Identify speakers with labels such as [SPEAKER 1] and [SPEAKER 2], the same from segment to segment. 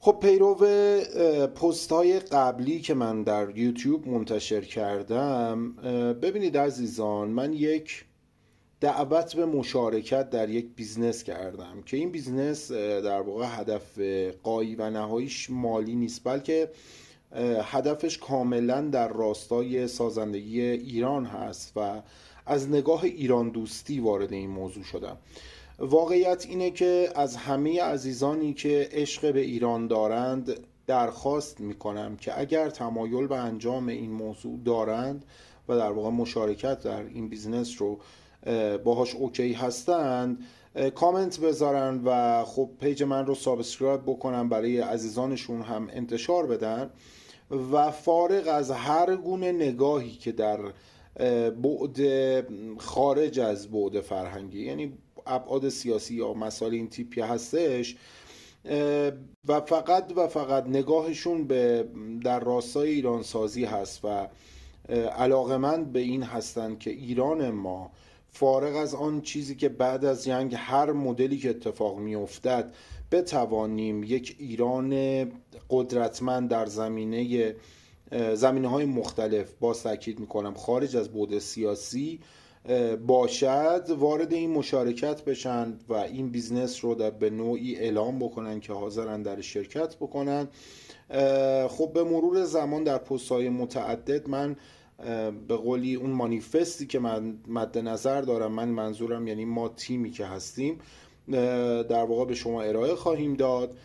[SPEAKER 1] خب پیرو پست های قبلی که من در یوتیوب منتشر کردم، ببینید عزیزان، من یک دعوت به مشارکت در یک بیزنس کردم که این بیزنس در واقع هدف غایی و نهاییش مالی نیست، بلکه هدفش کاملا در راستای سازندگی ایران هست و از نگاه ایران دوستی وارد این موضوع شدم. واقعیت اینه که از همه عزیزانی که عشق به ایران دارند درخواست میکنم که اگر تمایل به انجام این موضوع دارند و در واقع مشارکت در این بیزنس رو باهاش اوکی هستند، کامنت بذارن و خب پیج من رو سابسکرایب بکنن، برای عزیزانشون هم انتشار بدن و فارغ از هر گونه نگاهی که در بعد خارج از بعد فرهنگی، یعنی ابعاد سیاسی یا مسائل این تیپی هستش، و فقط نگاهشون به در راستای ایران سازی هست و علاقمند به این هستند که ایران ما فارغ از آن چیزی که بعد از جنگ هر مدلی که اتفاق می افتد بتوانیم یک ایران قدرتمند در زمینه های مختلف، باز تاکید میکنم خارج از بعد سیاسی باشد، وارد این مشارکت بشن و این بیزنس رو به نوعی اعلام بکنن که حاضرن در شرکت بکنن. خب به مرور زمان در پست‌های متعدد من به قولی اون مانیفستی که من مد نظر دارم، من منظورم یعنی ما تیمی که هستیم، در واقع به شما ارائه خواهیم داد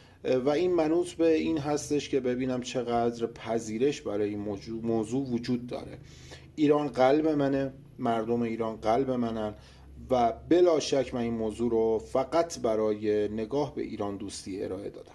[SPEAKER 1] و این منوط به این هستش که ببینم چقدر پذیرش برای این موضوع وجود داره. ایران قلب منه، مردم ایران قلب منن و بلا شک من این موضوع رو فقط برای نگاه به ایران دوستی ارائه دادم.